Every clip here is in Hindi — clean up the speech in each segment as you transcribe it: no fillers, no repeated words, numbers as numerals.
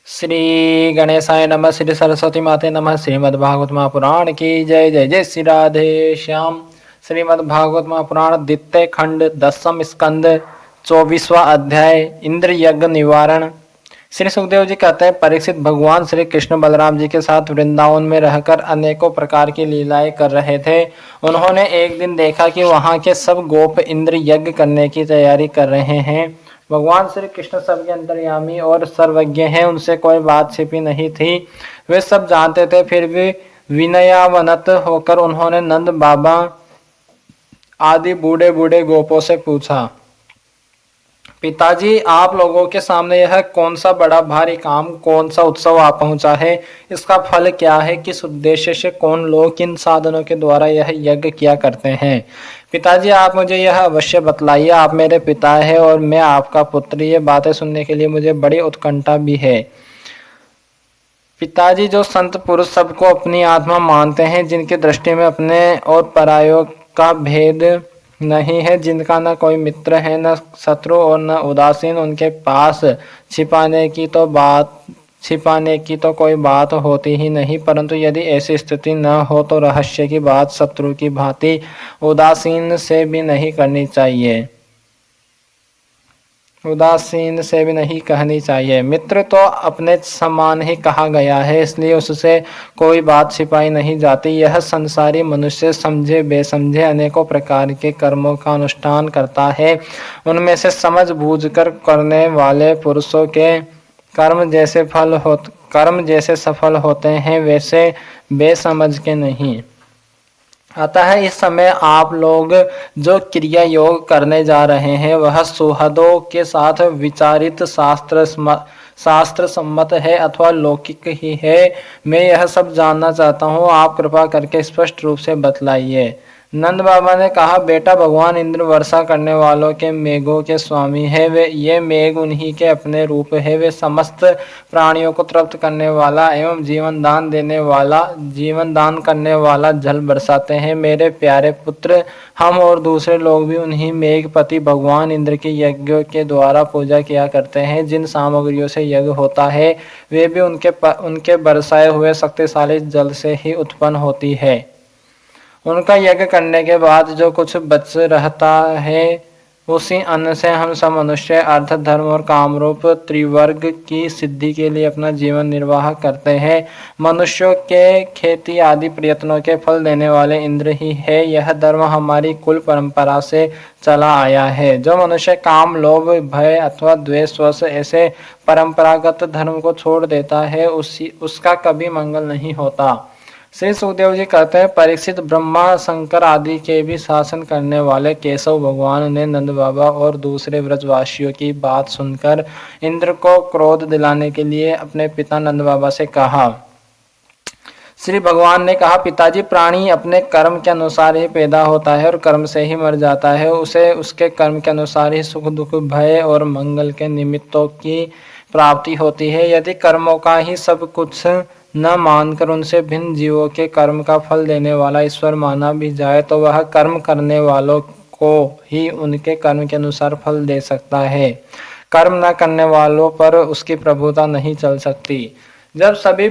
श्री गणेशाय नमः। श्री सरस्वती माते नमः। श्रीमद्भागवत महापुराण की जय। जय जय श्री राधे श्याम। श्रीमद्भागवत महापुराण द्वितीय खंड 10वां स्कंद 24वां अध्याय इंद्र यज्ञ निवारण। श्री सुखदेव जी कहते हैं, परीक्षित भगवान श्री कृष्ण बलराम जी के साथ वृंदावन में रहकर अनेकों प्रकार की लीलाएं कर रहे थे। उन्होंने एक दिन देखा कि वहां के सब गोप इंद्र यज्ञ करने की तैयारी कर रहे हैं। भगवान श्री कृष्ण सबके अंतर्यामी और सर्वज्ञ हैं, उनसे कोई बात छिपी नहीं थी, वे सब जानते थे। फिर भी विनयावनत होकर उन्होंने नंद बाबा आदि बूढ़े बूढ़े गोपों से पूछा, पिताजी, आप लोगों के सामने यह कौन सा बड़ा भारी काम, कौन सा उत्सव आ पहुंचा है? इसका फल क्या है? किस उद्देश्य से कौन लोग किन साधनों के द्वारा यह यज्ञ किया करते हैं? पिताजी, आप मुझे यह अवश्य बतलाइए। आप मेरे पिता हैं और मैं आपका पुत्र। ये बातें सुनने के लिए मुझे बड़ी उत्कंठा भी है। पिताजी, जो संत पुरुष सबको अपनी आत्मा मानते हैं, जिनकी दृष्टि में अपने और परायों का भेद नहीं है, जिनका न कोई मित्र है, न शत्रु और न उदासीन, उनके पास छिपाने की तो कोई बात होती ही नहीं। परंतु यदि ऐसी स्थिति न हो तो रहस्य की बात शत्रु की भांति उदासीन से भी नहीं कहनी चाहिए। मित्र तो अपने समान ही कहा गया है, इसलिए उससे कोई बात छिपाई नहीं जाती। यह संसारी मनुष्य समझे बेसमझे अनेकों प्रकार के कर्मों का अनुष्ठान करता है। उनमें से समझ बूझ कर करने वाले पुरुषों के कर्म जैसे सफल होते हैं, वैसे बेसमझ के नहीं। अतः इस समय आप लोग जो क्रिया योग करने जा रहे हैं, वह सुहृदों के साथ विचारित शास्त्र सम्मत है अथवा लौकिक ही है, मैं यह सब जानना चाहता हूँ। आप कृपा करके स्पष्ट रूप से बतलाइए। नंद बाबा ने कहा, बेटा, भगवान इंद्र वर्षा करने वालों के मेघों के स्वामी है। ये मेघ उन्हीं के अपने रूप है। वे समस्त प्राणियों को तृप्त करने वाला एवं जीवन दान करने वाला जल बरसाते हैं। मेरे प्यारे पुत्र, हम और दूसरे लोग भी उन्हीं मेघपति भगवान इंद्र के यज्ञों के द्वारा पूजा किया करते हैं। जिन सामग्रियों से यज्ञ होता है, वे भी उनके बरसाए हुए शक्तिशाली जल से ही उत्पन्न होती है। उनका यज्ञ करने के बाद जो कुछ बच रहता है, उसी अन्न से हम सब मनुष्य अर्थ, धर्म और कामरूप त्रिवर्ग की सिद्धि के लिए अपना जीवन निर्वाह करते हैं। मनुष्यों के खेती आदि प्रयत्नों के फल देने वाले इंद्र ही है। यह धर्म हमारी कुल परंपरा से चला आया है। जो मनुष्य काम, लोभ, भय अथवा द्वेष वश ऐसे परंपरागत धर्म को छोड़ देता है, उसका कभी मंगल नहीं होता। श्री सुखदेव जी कहते हैं, परीक्षित, ब्रह्मा शंकर आदि के भी शासन करने वाले केशव भगवान ने नंद बाबा और दूसरे व्रजवासियों की बात सुनकर इंद्र को क्रोध दिलाने के लिए अपने पिता नंद बाबा से कहा। श्री भगवान ने कहा, पिताजी, प्राणी अपने कर्म के अनुसार ही पैदा होता है और कर्म से ही मर जाता है। उसे उसके कर्म के अनुसार ही सुख दुख, भय और मंगल के निमित्तों की प्राप्ति होती है। यदि कर्मों का ही सब कुछ न मानकर उनसे भिन्न जीवों के कर्म का फल देने वाला ईश्वर माना भी जाए, तो वह कर्म करने वालों को ही उनके कर्म के अनुसार फल दे सकता है। कर्म न करने वालों पर उसकी प्रभुता नहीं चल सकती। जब सभी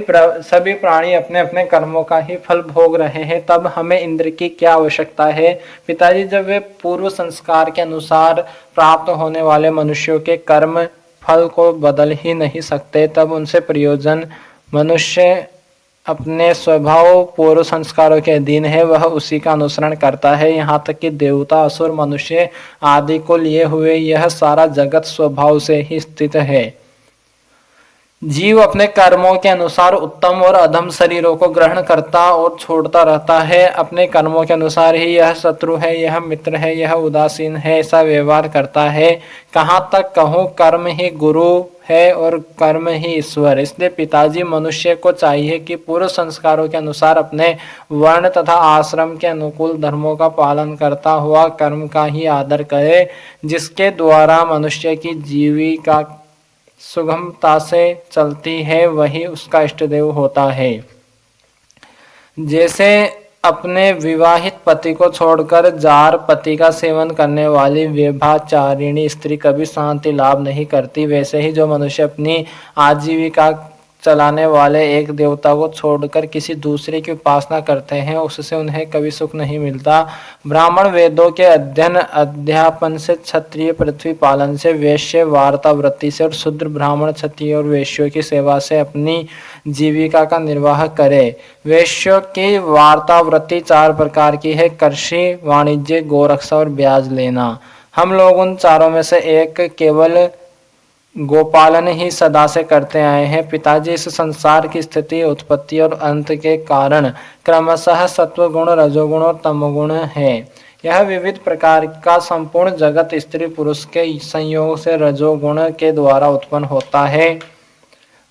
प्राणी अपने अपने कर्मों का ही फल भोग रहे हैं, तब हमें इंद्र की क्या आवश्यकता है? पिताजी, जब वे पूर्व संस्कार के अनुसार प्राप्त होने वाले मनुष्यों के कर्म फल को बदल ही नहीं सकते, तब उनसे प्रयोजन। मनुष्य अपने स्वभाव पूर्व संस्कारों के अधीन है, वह उसी का अनुसरण करता है। यहाँ तक कि देवता, असुर, मनुष्य आदि को लिए हुए यह सारा जगत स्वभाव से ही स्थित है। जीव अपने कर्मों के अनुसार उत्तम और अधम शरीरों को ग्रहण करता और छोड़ता रहता है। अपने कर्मों के अनुसार ही यह शत्रु है, यह मित्र है, यह उदासीन है, ऐसा व्यवहार करता है। कहाँ तक कहूँ, कर्म ही गुरु है और कर्म ही ईश्वर। इसलिए पिताजी, मनुष्य को चाहिए कि पूर्व संस्कारों के अनुसार अपने वर्ण तथा आश्रम के अनुकूल धर्मों का पालन करता हुआ कर्म का ही आदर करे, जिसके द्वारा मनुष्य की जीविका सुगमता से चलती है, वही उसका इष्ट देव होता है। जैसे अपने विवाहित पति को छोड़कर जार पति का सेवन करने वाली व्यभिचारिणी स्त्री कभी शांति लाभ नहीं करती, वैसे ही जो मनुष्य अपनी आजीविका चलाने वाले एक देवता को छोड़कर किसी दूसरे की उपासना करते हैं, उससे उन्हें कभी सुख नहीं मिलता। ब्राह्मण वेदों के अध्ययन अध्यापन से, क्षत्रिय पृथ्वी पालन से, वैश्य वार्ता वृत्ति से और शूद्र ब्राह्मण क्षत्रिय और वैश्यों की सेवा से अपनी जीविका का निर्वाह करे। वैश्यों की वार्ता वृत्ति 4 प्रकार की है: कृषि, वाणिज्य, गोरक्षा और ब्याज लेना। हम लोग उन चारों में से एक केवल गोपालन ही सदा से करते आए हैं। पिताजी इस संसार की स्थिति, उत्पत्ति और अंत के कारण क्रमशः सत्वगुण, रजोगुण और तमोगुण है। यह विविध प्रकार का संपूर्ण जगत स्त्री पुरुष के संयोग से रजोगुण के द्वारा उत्पन्न होता है।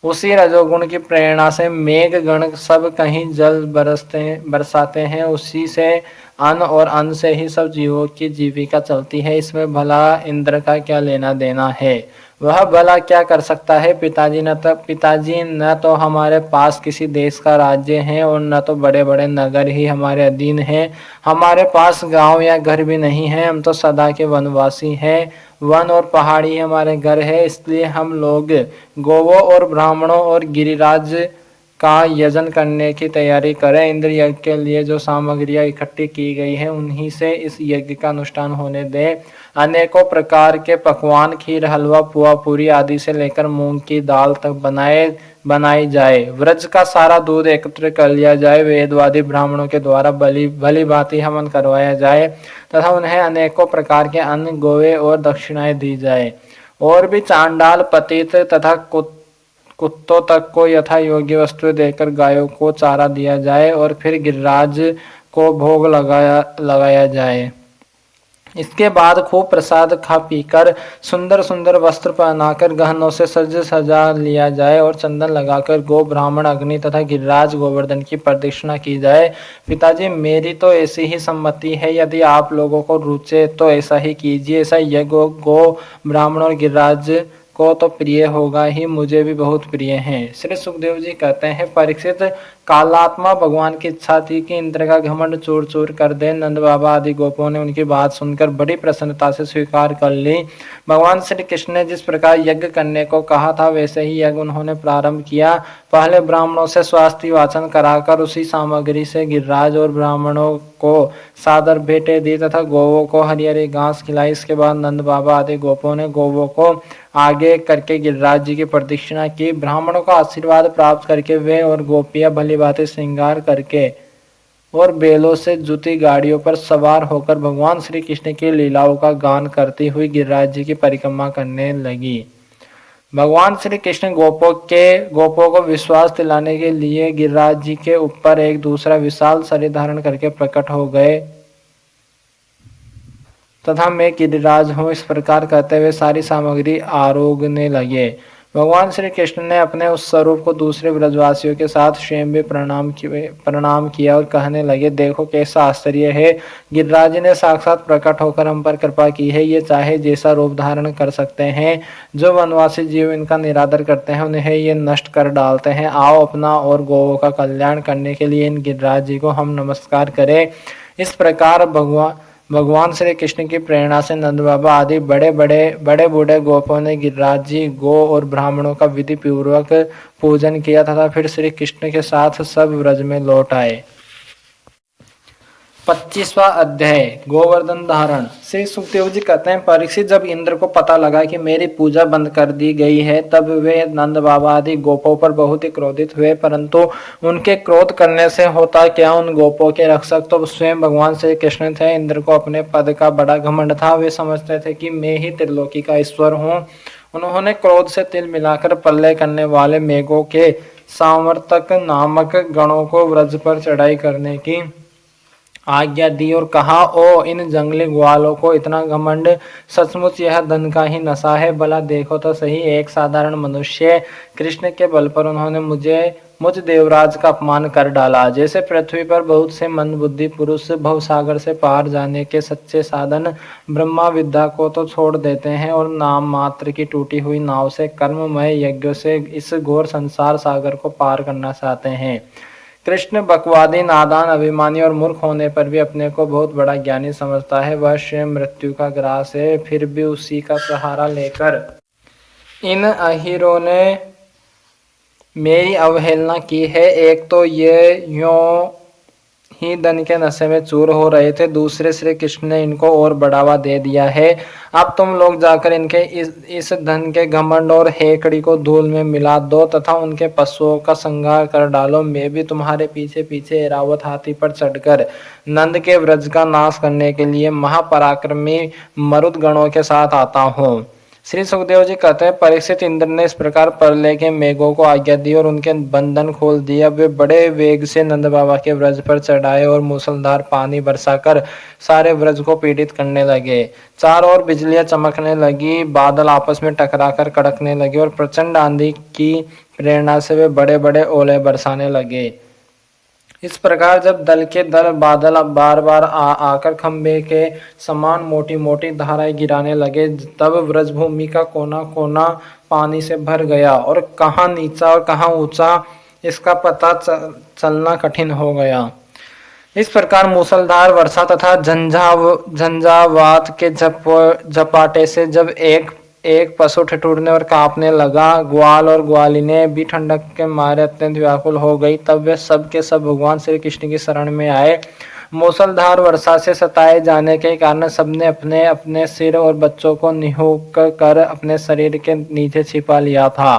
उसी रजोगुण की प्रेरणा से मेघ गण सब कहीं जल बरसाते हैं। उसी से अन्न और अन्न से ही सब जीवों की जीविका चलती है। इसमें भला इंद्र का क्या लेना देना है? वह भला क्या कर सकता है? पिताजी न तो हमारे पास किसी देश का राज्य है और न तो बड़े बड़े नगर ही हमारे अधीन हैं। हमारे पास गांव या घर भी नहीं है। हम तो सदा के वनवासी हैं। वन और पहाड़ी हमारे घर है। इसलिए हम लोग गोवों और ब्राह्मणों और गिरिराज का यजन करने की तैयारी करें। इंद्र यज्ञ के लिए जो सामग्रियां इकट्ठी की गई है उन्हीं से इस यज्ञ का अनुष्ठान होने दें। अनेकों प्रकार के पकवान, खीर, हलवा, पुआ, पूरी आदि से लेकर मूंग की दाल तक बनाई जाए। व्रज का सारा दूध एकत्र कर लिया जाए। वेदवादी ब्राह्मणों के द्वारा भली भांति हवन करवाया जाए तथा उन्हें अनेकों प्रकार के अन्न, गोवे और दक्षिणाएं दी जाए। और भी चांडाल, पतित तथा कुत्तों तक को यथा योग्य वस्तु देकर गायों को चारा दिया जाए और फिर गिरिराज को भोग लगाया जाए। इसके बाद खूब प्रसाद खा पीकर सुंदर सुंदर वस्त्र पहनाकर गहनों से सजा लिया जाए और चंदन लगाकर गो, ब्राह्मण, अग्नि तथा गिरिराज गोवर्धन की प्रदक्षिणा की जाए। पिताजी, मेरी तो ऐसी ही सम्मति है। यदि आप लोगों को रुचे तो ऐसा ही कीजिए। ऐसा यज्ञ गो, ब्राह्मण और गिरिराज को तो प्रिय होगा ही, मुझे भी बहुत प्रिय हैं। श्री सुखदेव जी कहते हैं, परीक्षित, कालात्मा भगवान की इच्छा थी कि इंद्र का घमंड चूर चूर कर दे। नंद बाबा आदि गोपों ने उनकी बात सुनकर बड़ी प्रसन्नता से स्वीकार कर ली। भगवान श्री कृष्ण ने जिस प्रकार यज्ञ करने को कहा था वैसे ही यज्ञ उन्होंने प्रारंभ किया। पहले ब्राह्मणों से स्वास्थ्य वाचन कराकर उसी सामग्री से गिरिराज और ब्राह्मणों को सादर भेंटें दी तथा गोवों को हरी हरी घास खिलाई। इसके बाद नंद बाबा आदि गोपों ने गोवों को आगे करके गिरिराज जी की प्रदक्षिणा की। ब्राह्मणों का आशीर्वाद प्राप्त करके वे और गोपियां भली भांति श्रृंगार करके और बेलों से जुती गाड़ियों पर सवार होकर भगवान श्री कृष्ण की लीलाओं का गान करती हुई गिरिराज जी की परिक्रमा करने लगी। भगवान श्री कृष्ण गोपों को विश्वास दिलाने के लिए गिरिराज जी के ऊपर एक दूसरा विशाल शरीर धारण करके प्रकट हो गए तथा मैं गिरिराज हूँ, इस प्रकार कहते हुए सारी सामग्री आरोगने लगे। भगवान श्री कृष्ण ने अपने उस स्वरूप को दूसरे ब्रजवासियों के साथ स्वयं भी प्रणाम किया और कहने लगे, देखो कैसा आश्चर्य है। गिरिराज जी ने साक्षात प्रकट होकर हम पर कृपा की है। ये चाहे जैसा रूप धारण कर सकते हैं। जो वनवासी जीव इनका निरादर करते हैं उन्हें ये नष्ट कर डालते हैं। आओ अपना और गौओं का कल्याण करने के लिए इन गिरिराज जी को हम नमस्कार करें। इस प्रकार भगवान श्री कृष्ण की प्रेरणा से नंद बाबा आदि बड़े बूढ़े गोपों ने गिरिराज जी, गो और ब्राह्मणों का विधि पूर्वक पूजन किया तथा फिर श्री कृष्ण के साथ सब व्रज में लौट आए। 25वां अध्याय, गोवर्धन धारण। श्री सुखदेव जी कहते हैं, परीक्षित, जब इंद्र को पता लगा कि मेरी पूजा बंद कर दी गई है तब वे नंद बाबा आदि गोपों पर बहुत ही क्रोधित हुए, परंतु उनके क्रोध करने से होता क्या, उन गोपों के रक्षक तो स्वयं भगवान श्री कृष्ण थे। इंद्र को अपने पद का बड़ा घमंड था। वे समझते थे कि मैं ही त्रिलोकी का ईश्वर हूँ। उन्होंने क्रोध से तिल मिलाकर प्रलय करने वाले मेघों के सामर्तक नामक गणों को व्रज पर चढ़ाई करने की आज्ञा दी और कहा, ओ इन जंगली ग्वालों को इतना घमंड, सचमुच यह धन का ही नशा है। भला देखो तो सही, एक साधारण मनुष्य कृष्ण के बल पर उन्होंने मुझ देवराज का अपमान कर डाला। जैसे पृथ्वी पर बहुत से मंदबुद्धि पुरुष भवसागर से पार जाने के सच्चे साधन ब्रह्मा विद्या को तो छोड़ देते हैं और नाम मात्र की टूटी हुई नाव से कर्ममय यज्ञों से इस घोर संसार सागर को पार करना चाहते हैं। कृष्ण बकवादी, नादान, अभिमानी और मूर्ख होने पर भी अपने को बहुत बड़ा ज्ञानी समझता है। वह स्वयं मृत्यु का ग्रास है, फिर भी उसी का सहारा लेकर इन अहीरों ने मेरी अवहेलना की है। एक तो ये यूं ही धन के नशे में चूर हो रहे थे, दूसरे श्री कृष्ण ने इनको और बढ़ावा दे दिया है। अब तुम लोग जाकर इनके इस धन के घमंड और हेकड़ी को धूल में मिला दो तथा उनके पशुओं का संहार कर डालो। मैं भी तुम्हारे पीछे पीछे ऐरावत हाथी पर चढ़कर नंद के व्रज का नाश करने के लिए महापराक्रमी मरुद गणों के साथ आता हूँ। श्री सुखदेव जी कहते हैं, परीक्षित इंद्र ने इस प्रकार प्रलय के मेघों को आज्ञा दी और उनके बंधन खोल दिया। वे बड़े वेग से नंद बाबा के व्रज पर चढ़ाए और मूसलधार पानी बरसाकर सारे व्रज को पीड़ित करने लगे। चारों ओर बिजलियां चमकने लगी, बादल आपस में टकराकर कड़कने लगे और प्रचंड आंधी की प्रेरणा से वे बड़े बड़े ओले बरसाने लगे। इस प्रकार जब दल के दल बादल बार बार आकर खंबे के समान मोटी मोटी धाराएं गिराने लगे, तब व्रजभूमि का कोना कोना पानी से भर गया और कहाँ नीचा और कहाँ ऊंचा इसका पता चलना कठिन हो गया। इस प्रकार मूसलधार वर्षा तथा झंझावात के झपाटे से जब एक पशु ठिठुरने और कांपने लगा, ग्वाल और ग्वालिने भी ठंडक के मारे अत्यंत व्याकुल हो गई। तब वे सब के सब भगवान श्री कृष्ण की शरण में आए। मूसलधार वर्षा से सताए जाने के कारण सबने अपने अपने सिर और बच्चों को निहुक कर अपने शरीर के नीचे छिपा लिया था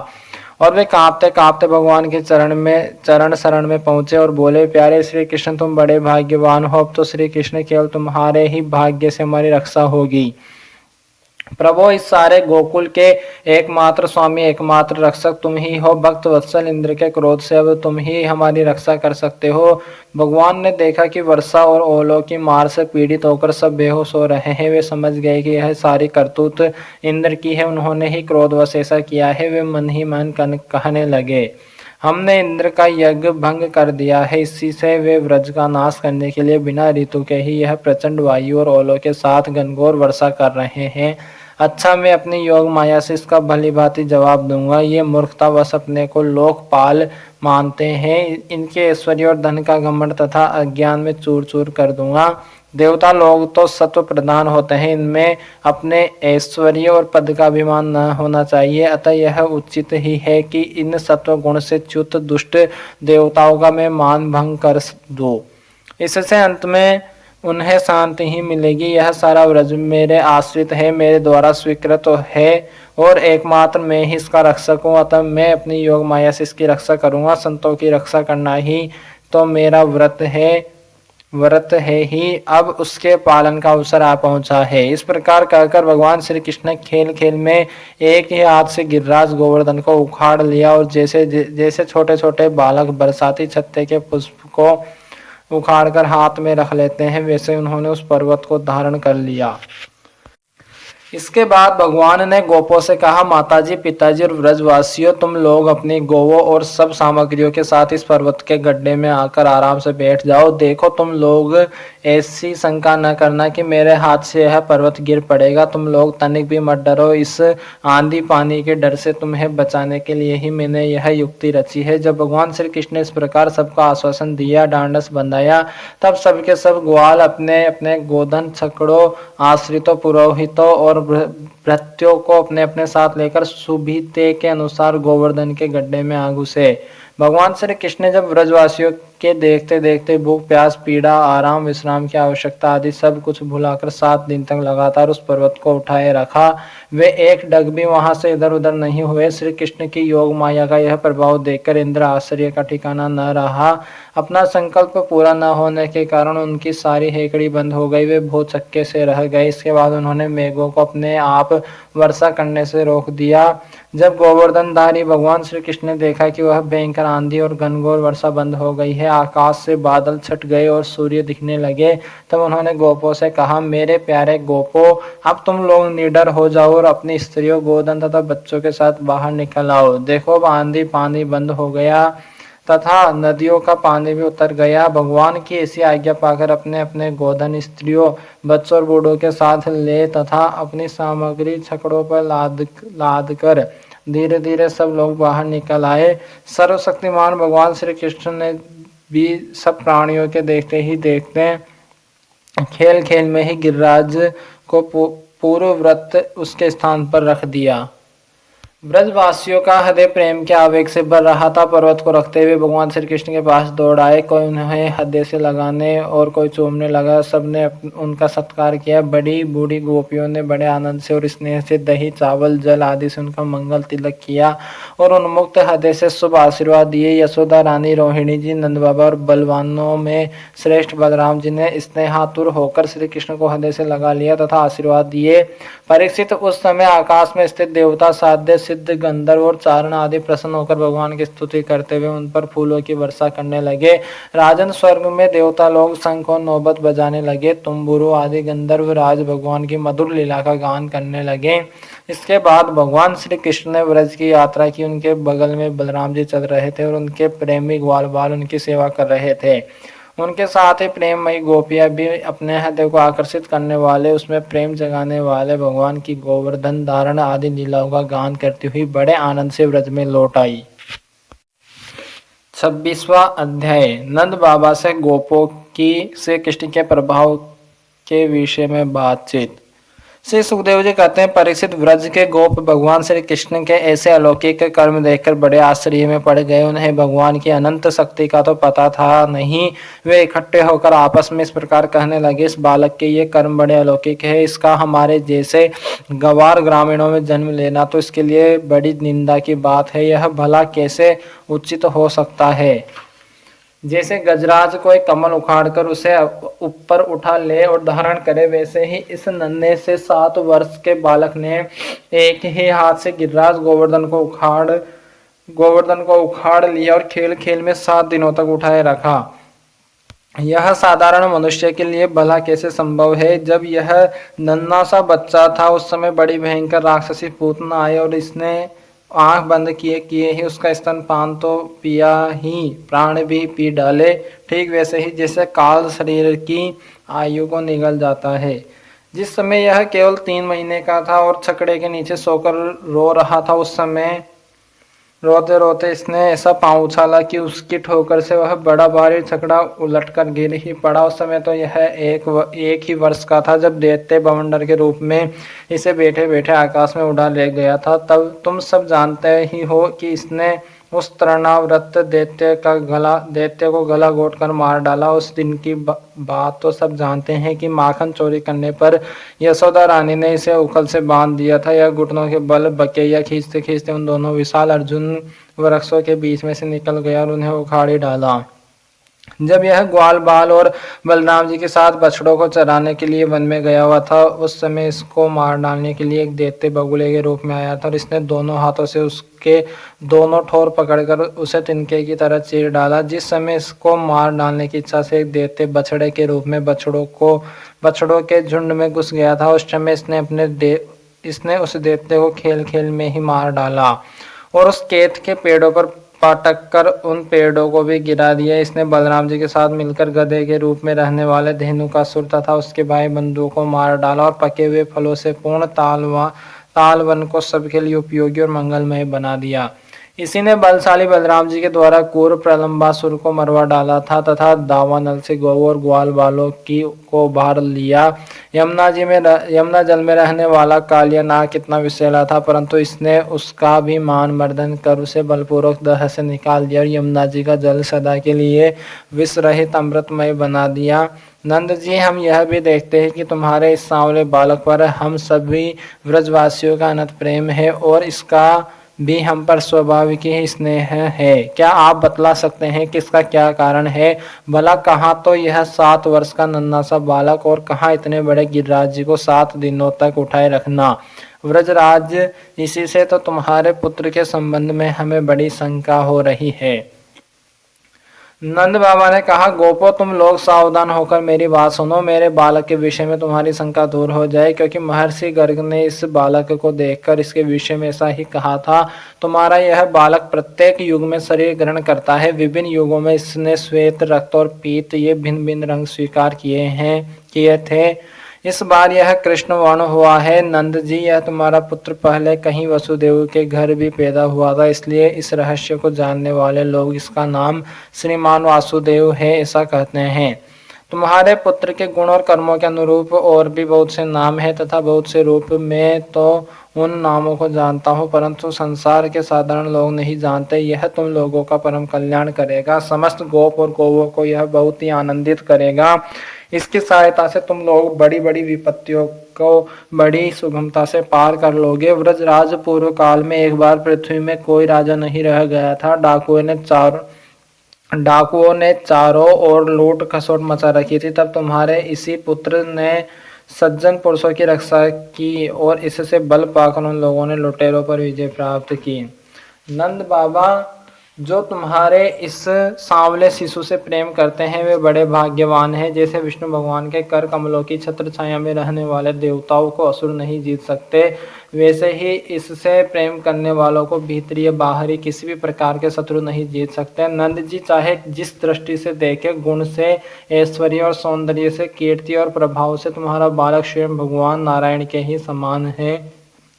और वे कांपते कांपते भगवान के चरण शरण में पहुंचे और बोले, प्यारे श्री कृष्ण, तुम बड़े भाग्यवान हो। अब तो श्री कृष्ण केवल तुम्हारे ही भाग्य से हमारी रक्षा होगी। प्रभु, इस सारे गोकुल के एकमात्र स्वामी, एकमात्र रक्षक तुम ही हो। भक्त वत्सल इंद्र के क्रोध से अब तुम ही हमारी रक्षा कर सकते हो। भगवान ने देखा कि वर्षा और ओलों की मार से पीड़ित होकर सब बेहोश हो रहे हैं। वे समझ गए कि यह सारी करतूत इंद्र की है, उन्होंने ही क्रोधवश ऐसा किया है। वे मन ही मन कहने लगे, हमने इंद्र का यज्ञ भंग कर दिया है। इसी से वे व्रज का नाश करने के लिए बिना ऋतु के ही यह प्रचंड वायु और ओलों के साथ घनघोर वर्षा कर रहे हैं। अच्छा, मैं अपनी योग माया से इसका भली भांति जवाब दूंगा। ये मूर्खतावश अपने को लोकपाल मानते हैं। इनके ऐश्वर्य और धन का घमंड तथा अज्ञान में चूर चूर कर दूंगा। देवता लोग तो सत्व प्रधान होते हैं, इनमें अपने ऐश्वर्य और पद का अभिमान न होना चाहिए। अतः यह उचित ही है कि इन सत्व गुण से च्युत दुष्ट देवताओं का मैं मान भंग कर दूं। इससे अंत में उन्हें शांति ही मिलेगी। यह सारा व्रज मेरे आश्रित है, मेरे द्वारा स्वीकृत है और एकमात्र मैं ही इसका रक्षक हूँ। अतः मैं अपनी योग माया से इसकी रक्षा करूँगा। संतों की रक्षा करना ही तो मेरा व्रत है ही। अब उसके पालन का अवसर आ पहुंचा है। इस प्रकार कहकर भगवान श्री कृष्ण खेल खेल में एक ही हाथ से गिरिराज गोवर्धन को उखाड़ लिया और जैसे छोटे छोटे बालक बरसाती छत्ते के पुष्प को उखाड़कर हाथ में रख लेते हैं, वैसे उन्होंने उस पर्वत को धारण कर लिया। इसके बाद भगवान ने गोपों से कहा, माताजी, पिताजी और व्रजवासियों, तुम लोग अपनी गोवों और सब सामग्रियों के साथ इस पर्वत के गड्ढे में आकर आराम से बैठ जाओ। देखो, तुम लोग ऐसी शंका न करना कि मेरे हाथ से यह पर्वत गिर पड़ेगा। तुम लोग तनिक भी मत डरो। इस आंधी पानी के डर से तुम्हें बचाने के लिए ही मैंने यह युक्ति रची है। जब भगवान श्री कृष्ण ने इस प्रकार सबका आश्वासन दिया, डांडस बंधाया, तब सबके सब ग्वाल अपने अपने गोधन, छकड़ों, आश्रितों, पुरोहितों और भृत्यों को अपने अपने साथ लेकर सुविधि के अनुसार गोवर्धन के गड्ढे में आ घुसे। भगवान श्री कृष्ण ने जब व्रजवासियों के देखते देखते भूख, प्यास, पीड़ा, आराम, विश्राम की आवश्यकता आदि सब कुछ भुलाकर 7 दिन तक लगातार उस पर्वत को उठाए रखा, वे एक डग भी वहां से इधर उधर नहीं हुए। श्री कृष्ण की योग माया का यह प्रभाव देखकर इंद्र आश्चर्य का ठिकाना न रहा। अपना संकल्प पूरा न होने के कारण उनकी सारी हेकड़ी बंद हो गई, वे बहुत चक्के से रह गए। इसके बाद उन्होंने मेघों को अपने आप वर्षा करने से रोक दिया। जब गोवर्धनधारी भगवान श्री कृष्ण ने देखा कि वह भयंकर आंधी और घनघोर वर्षा बंद हो गई है, आकाश से बादल छट गए और सूर्य दिखने लगे, तब उन्होंने गोपों से कहा, मेरे प्यारे गोपों, अब तुम लोग निडर हो जाओ और अपनी स्त्रियों, गोधन तथा बच्चों के साथ बाहर निकल आओ। देखो, आंधी पानी बंद हो गया तथा नदियों का पानी भी उतर गया। भगवान की ऐसी आज्ञा पाकर अपने अपने गोधन, स्त्रियों, बच्चों और बूढ़ों के साथ ले तथा अपनी सामग्री छकड़ों पर लाद कर धीरे धीरे सब लोग बाहर निकल आए। सर्वशक्तिमान भगवान श्री कृष्ण ने भी सब प्राणियों के देखते ही देखते खेल खेल में ही गिरिराज को पूर्वव्रत उसके स्थान पर रख दिया। ब्रजवासियों का हृदय प्रेम के आवेग से भर रहा था। पर्वत को रखते हुए भगवान श्री कृष्ण के पास दौड़ आए। कोई उन्हें हृदय से लगाने और कोई चूमने लगा। सबने उनका सत्कार किया। बड़ी बूढ़ी गोपियों ने बड़े आनंद से और स्नेह से दही चावल जल आदि से उनका मंगल तिलक किया और उन्मुक्त हृदय से शुभ आशीर्वाद दिए। यशोदा रानी, रोहिणी जी, नंद बाबा और बलवानों में श्रेष्ठ बलराम जी ने स्नेहातुर होकर श्री कृष्ण को हृदय से लगा लिया तथा आशीर्वाद दिए। परीक्षित, उस समय आकाश में स्थित देवता, साध्य, सिद्ध, गंधर्व और चारण आदि प्रसन्न होकर भगवान की स्तुति करते हुए उन पर फूलों की वर्षा करने लगे। राजन, स्वर्ग में देवता लोग शंख और नौबत बजाने लगे। तुम्बुरु आदि गंधर्व राज भगवान की मधुर लीला का गान करने लगे। इसके बाद भगवान श्री कृष्ण ने व्रज की यात्रा की। उनके बगल में बलराम जी चल रहे थे और उनके प्रेमी ग्वाल बाल उनकी सेवा कर रहे थे। उनके साथ ही प्रेममयी गोपियां भी अपने हृदय को आकर्षित करने वाले, उसमें प्रेम जगाने वाले भगवान की गोवर्धन धारण आदि लीलाओं का गान करती हुई बड़े आनंद से व्रज में लौट आई। 26वां अध्याय। नंद बाबा से गोपों की श्री कृष्ण के प्रभाव के विषय में बातचीत। श्री सुखदेव जी कहते हैं, परीक्षित, व्रज के गोप भगवान श्री कृष्ण के ऐसे अलौकिक कर्म देखकर बड़े आश्चर्य में पड़ गए। उन्हें भगवान की अनंत शक्ति का तो पता था नहीं। वे इकट्ठे होकर आपस में इस प्रकार कहने लगे, इस बालक के ये कर्म बड़े अलौकिक है। इसका हमारे जैसे गंवार ग्रामीणों में जन्म लेना तो इसके लिए बड़ी निंदा की बात है। यह भला कैसे उचित हो सकता है? जैसे गजराज कोई कमल उखाड़कर उसे ऊपर उठा ले और धारण करे, वैसे ही इस नन्हे से 7 वर्ष के बालक ने एक ही हाथ से गिरिराज गोवर्धन को उखाड़ लिया और खेल खेल में 7 दिनों तक उठाए रखा। यह साधारण मनुष्य के लिए भला कैसे संभव है? जब यह नन्हा सा बच्चा था उस समय बड़ी भयंकर राक्षसी पूतना आई और इसने आंख बंद किए किए ही उसका स्तनपान तो पिया ही, प्राण भी पी डाले। ठीक वैसे ही जैसे काल शरीर की आयु को निगल जाता है। जिस समय यह केवल 3 महीने का था और छकड़े के नीचे सोकर रो रहा था, उस समय रोते रोते इसने ऐसा पांव उछाला कि उसकी ठोकर से वह बड़ा भारी छकड़ा उलटकर गिर ही पड़ा। उस समय तो यह एक ही वर्ष का था जब दैत्य बवंडर के रूप में इसे बैठे बैठे आकाश में उड़ा ले गया था। तब तुम सब जानते ही हो कि इसने उस तृणाव्रत दैत्य को गला घोंटकर मार डाला। उस दिन की बात तो सब जानते हैं कि माखन चोरी करने पर यशोदा रानी ने इसे उखल से बांध दिया था। यह घुटनों के बल बकैया खींचते खींचते उन दोनों विशाल अर्जुन वृक्षों के बीच में से निकल गया और उन्हें उखाड़ी डाला। जब यह ग्वाल बाल और बलराम जी के साथ बछड़ों को चराने के लिए वन में गया हुआ था, उस समय इसको मार डालने के लिए एक दैत्य बगुले के रूप में आया था और इसने दोनों हाथों से उसके दोनों ठोर पकड़कर उसे तिनके की तरह चीर डाला। जिस समय इसको मार डालने की इच्छा से एक दैत्य बछड़े के रूप में बछड़ों के झुंड में घुस गया था, उस समय इसने उस दैत्य को खेल खेल में ही मार डाला और उस केत के पेड़ों पर पटक कर उन पेड़ों को भी गिरा दिया। इसने बलराम जी के साथ मिलकर गधे के रूप में रहने वाले धेनुकासुर तथा उसके भाई बंधुओं को मार डाला और पके हुए फलों से पूर्ण तालवन को सबके लिए उपयोगी और मंगलमय बना दिया। इसी ने बलशाली बलराम जी के द्वारा क्रूर प्रलंबासुर को मरवा डाला था तथा दावानल से गौ और ग्वाल बालों को बाहर लिया। यमुना जल में रहने वाला कालिया नाग कितना विषैला था, परंतु इसने उसका भी मान मर्दन कर उसे बलपूर्वक दह से निकाल दिया और यमुना जी का जल सदा के लिए विष रहित अमृतमय बना दिया। नंद जी, हम यह भी देखते हैं कि तुम्हारे इस सांवले बालक पर हम सभी व्रजवासियों का अनंत प्रेम है और इसका भी हम पर स्वाभाविक ही स्नेह है। क्या आप बतला सकते हैं कि इसका क्या कारण है? भला कहाँ तो यह 7 वर्ष का नन्हा सा बालक और कहाँ इतने बड़े गिरिराज जी को 7 दिनों तक उठाए रखना? व्रजराज, इसी से तो तुम्हारे पुत्र के संबंध में हमें बड़ी शंका हो रही है। नंद बाबा ने कहा, गोपो, तुम लोग सावधान होकर मेरी बात सुनो। मेरे बालक के विषय में तुम्हारी शंका दूर हो जाए, क्योंकि महर्षि गर्ग ने इस बालक को देखकर इसके विषय में ऐसा ही कहा था। तुम्हारा यह बालक प्रत्येक युग में शरीर ग्रहण करता है। विभिन्न युगों में इसने श्वेत, रक्त और पीत ये भिन्न भिन्न रंग स्वीकार किए थे। इस बार यह कृष्ण वर्ण हुआ है। नंद जी, यह तुम्हारा पुत्र पहले कहीं वसुदेव के घर भी पैदा हुआ था, इसलिए इस रहस्य को जानने वाले लोग इसका नाम श्रीमान वासुदेव है ऐसा कहते हैं। तुम्हारे पुत्र के गुण और कर्मों के अनुरूप और भी बहुत से नाम हैं तथा बहुत से रूप। में तो उन नामों को जानता हूँ, परंतु संसार के साधारण लोग नहीं जानते। यह तुम लोगों का परम कल्याण करेगा, समस्त गोप और गौओं को यह बहुत ही आनंदित करेगा। इसकी सहायता से तुम लोग बड़ी बड़ी विपत्तियों को बड़ी सुगमता से पार कर लोगे। व्रजराज पूर्व काल में एक बार पृथ्वी में कोई राजा नहीं रह गया था। डाकुओं ने चारों ओर लूट खसोट मचा रखी थी। तब तुम्हारे इसी पुत्र ने सज्जन पुरुषों की रक्षा की और इससे बल पाकर उन लोगों ने लुटेरों पर विजय प्राप्त की। नंद बाबा, जो तुम्हारे इस सांवले शिशु से प्रेम करते हैं वे बड़े भाग्यवान हैं। जैसे विष्णु भगवान के कर कमलों की छत्र छाया में रहने वाले देवताओं को असुर नहीं जीत सकते, वैसे ही इससे प्रेम करने वालों को भीतरी या बाहरी किसी भी प्रकार के शत्रु नहीं जीत सकते। नंद जी, चाहे जिस दृष्टि से देखे, गुण से, ऐश्वर्य और सौंदर्य से, कीर्ति और प्रभाव से तुम्हारा बालक स्वयं भगवान नारायण के ही समान है।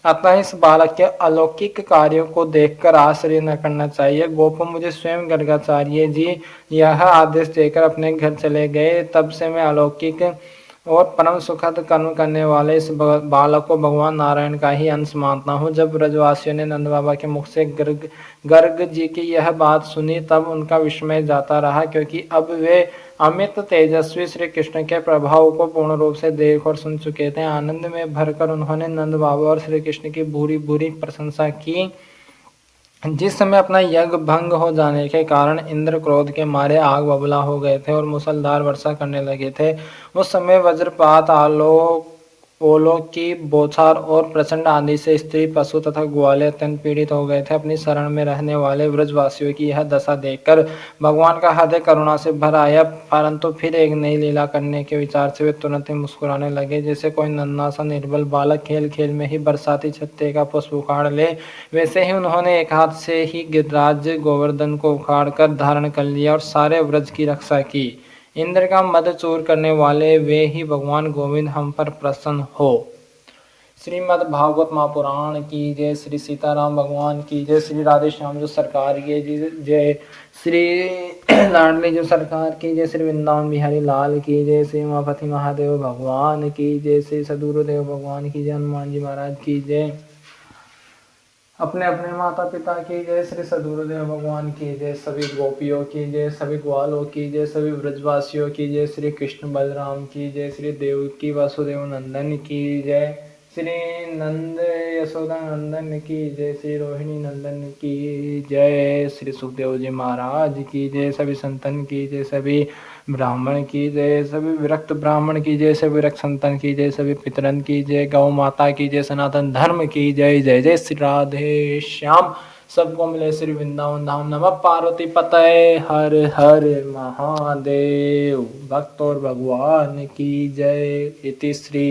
अतः इस बालक के अलौकिक कार्यों को देखकर आश्चर्य न करना चाहिए। गोप, मुझे स्वयं गर्गाचार्य जी यह आदेश देकर अपने घर चले गए। तब से मैं अलौकिक और परम सुखद कर्म करने वाले इस बालक को भगवान नारायण का ही अंश मानता हूँ। जब ब्रजवासियों ने नंद बाबा के मुख से गर्ग जी की यह बात सुनी, तब उनका विस्मय जाता रहा, क्योंकि अब वे अमित तेजस्वी श्री कृष्ण के प्रभाव को पूर्ण रूप से देख और सुन चुके थे। आनंद में भरकर उन्होंने नंद बाबा और श्री कृष्ण की भूरी भूरी प्रशंसा की। जिस समय अपना यज्ञ भंग हो जाने के कारण इंद्र क्रोध के मारे आग बबूला हो गए थे और मूसलधार वर्षा करने लगे थे, उस समय वज्रपात, ओलों की बौछार और प्रचंड आंधी से स्त्री, पशु तथा ग्वाले अत्यंत पीड़ित हो गए थे। अपनी शरण में रहने वाले व्रजवासियों की यह दशा देखकर भगवान का हृदय करुणा से भर आया, परंतु फिर एक नई लीला करने के विचार से वे तुरंत ही मुस्कुराने लगे। जैसे कोई नन्हा सा निर्बल बालक खेल खेल में ही बरसाती छत्ते का पुष्प उखाड़ ले, वैसे ही उन्होंने एक हाथ से ही गिरिराज गोवर्धन को उखाड़ कर धारण कर लिया और सारे व्रज की रक्षा की। इंद्र का मद चूर करने वाले वे ही भगवान गोविंद हम पर प्रसन्न हो। श्रीमद् भागवत महापुराण की जय, श्री सीताराम भगवान की जय, श्री राधे श्याम जो सरकार की जय, श्री लाडली जो सरकार की जय, श्री वृंदावन बिहारी लाल की जय, श्री उमापति महादेव भगवान की जय, श्री सदगुरुदेव भगवान की जय, हनुमान जी महाराज की जय, अपने अपने माता पिता की जय, श्री सदगुरुदेव भगवान की जय, सभी गोपियों की जय, सभी ग्वालों की जय, सभी ब्रजवासियों की जय, श्री कृष्ण बलराम की जय, श्री देवकी वासुदेव नंदन की जय, श्री नंद यशोदा नंदन की जय, श्री रोहिणी नंदन की जय, श्री सुखदेव जी महाराज की जय, सभी संतन की जय, सभी ब्राह्मण की जय, सभी विरक्त ब्राह्मण की जय, सभी विरक्त संतन की जय, सभी पितरन की जय, गौ माता की जय, सनातन धर्म की जय। जय जय श्री राधे श्याम। सबको मिले श्री वृंदावन धाम। नमः पार्वती पतये हर हर महादेव। भक्त और भगवान की जय। इति श्री